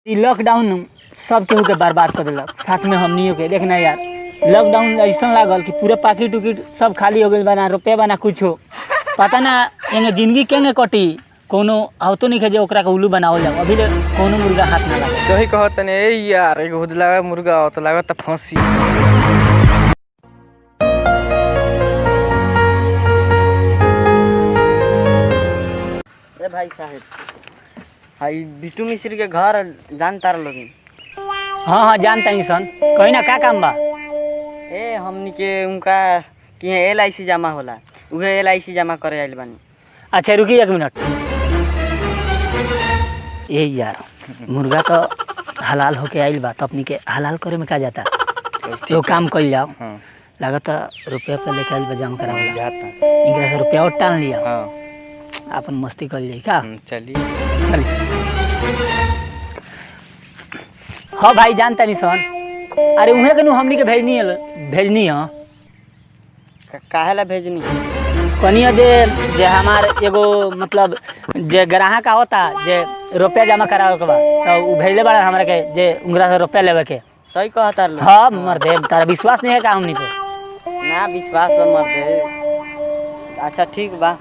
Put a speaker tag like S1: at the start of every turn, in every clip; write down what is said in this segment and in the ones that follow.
S1: Lockdown सब केहू के बर्बाद कर दिलक, साथ में हमनियों के। देखना यार, लॉकडाउन ऐसा लागल कि पूरा पाकिट उकिट सब खाली हो गई, बना रुपया बना कुछ हो, पता ना एंगे जिंदगी केंगे कटी। कोनो आवतो नहीं जे ओकरा के उल्लू बनावल जाओ, अभी ले कोनो मुर्गा हाथ ना लगे।
S2: सही कहत ने यार, एगो हुदला मुर्गा आवत लागत फांसी।
S3: ए भाई साहब, हाई बिट्टू मिश्री के घर जानता लोग?
S1: हाँ हाँ जानता ही सन, कहीं ना का काम बा?
S3: ए हमनी के उनका कि LIC जमा होला, उहे LIC जमा करे आइल बानी।
S1: अच्छा रुकी 1 मिनट। ये यार मुर्गा तो हलाल होके आइल बा, तो अपनी के हलाल करे में का जाता, तो काम कर जाओ। लागत रुपया पे लेके आइल बा, जमा करावला जाता, इनके से रुपया और टाल लिया। अपन मस्ती कर जाई का? चलिए। हाँ भाई जानता नहीं सन। अरे उहे के हमनी के भेजनी है।
S3: काहे ला भेजनी?
S1: कनिया जे हमार एगो मतलब जे ग्राहक होता जे रुपया जमा करावे के बा, तो उ भेजले बड़ा हमरा के जे उनकरा से रुपया लेवे के।
S3: सही कहता लो।
S1: हाँ मर्दे, तारा विश्वास नहीं है का हमनी पे?
S3: ना विश्वास बा मर्दे। अच्छा ठीक बा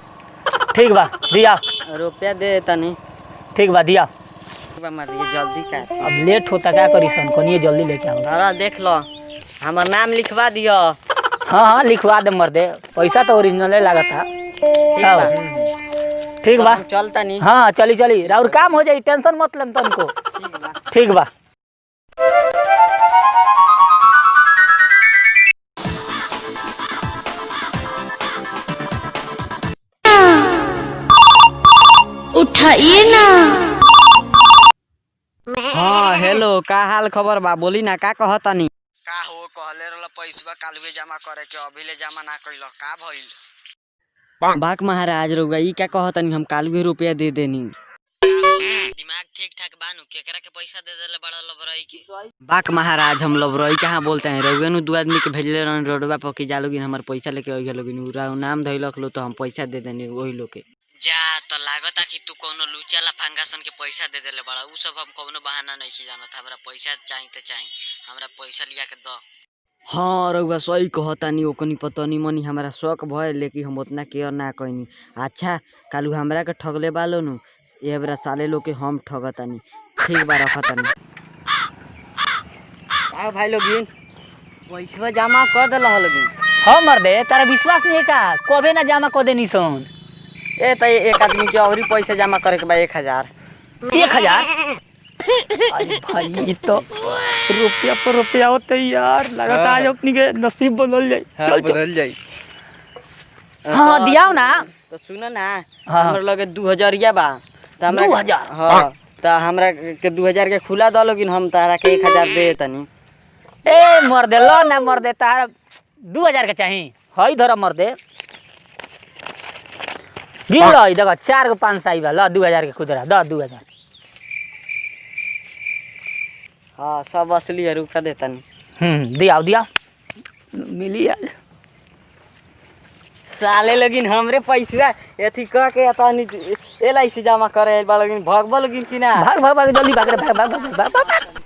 S3: दिया रुपया दे तनी। ठीक बा दिया मर्दे, जल्दी का
S1: अब लेट होता, क्या करी सन? कनिए जल्दी लेके आओ।
S3: अरे देख लो, हमार नाम लिखवा दियो।
S1: हाँ लिखवा दे मर्दे, पैसा तो ओरिजिनल लागता। ठीक बा
S3: चलता नहीं।
S1: हाँ चली और काम हो जाई, टेंशन मत लेम तनको। ठीक बा।
S4: उठाइए ना।
S3: हाँ हेलो, का हाल खबर बा? बोली ना, का कहतानी?
S5: का हो कहले रहल पैसा कालुए जमा करे के, अभी ले जमा ना कइल, का भइल?
S3: बाक महाराज रउआ ई क्या कहतानी, हम कालुए रुपया दे देनी।
S5: दिमाग ठीक ठाक बानू? केकरा के पैसा दे देले बड़ा लबरई के?
S3: बाक महाराज, हम लबरई कहाँ बोलते हैं? रउआ नु 2 आदमी के भेजले रहन रोडवा पर कि जालोगिन हमार पैसा लेके आइल लोगिन, उरा नाम धइलक लो, तो हम पैसा दे देनी वही लोग के।
S5: जा तो लागता कि तू कोनो लूचा लफंगासन के पैसा दे देले बड़ा। उ सब हम कोनो बहाना नहीं जानत, हमरा पैसा चाहिए तो चाहिए, हमरा पैसा लिया के दो।
S3: हाँ रउआ सही कहतानी, ओकनी पतनी मनी हमारा शौक भय, लेकिन हम उतना केयर ना कइनी। अच्छा कालू हमरा के ठगले बालो नु, ए बेरा साले लोग के हम ठगतानी। ठीक बा रखतानी। आओ भाई लोगिन, पैसा जमा कर देला लोगिन।
S1: हाँ मर्दे, तारा विश्वास नहीं है का? कबे ना जमा कर देनी सन।
S3: ए त एक आदमी के और पैसा जमा करे के बा 1000।
S1: 1000? अरे भाई ये तो रुपया पर रुपया होते यार, लगता आज अपनी के नसीब बदल जाए। चल
S2: बदल जाई।
S1: हाँ दियाओ ना।
S3: तो सुनो ना,
S1: हाँ।
S3: हमर लगे 2000 बा, त हमरा
S1: 2000?
S3: हाँ, त हमरा के 2000 के खुला द लोगिन, हम तारा के 1000 दे तनी।
S1: ए मर्दे लो ना मर्दे, तारा 2000 के चाहिए। हई धर मर्दे, गिन लो, देखो 4 को 5 आई बा। लो 2000 के खुदरा द 2000।
S3: हाँ सब असली है, रुका देता नहीं।
S1: दिया मिली यार।
S3: साले लगिन हमरे पैसा एथी कह के तनी LIC जमा करे बा, लगिन भगबो लगिन कि ना?
S1: भाग जल्दी भाग रे, भाग।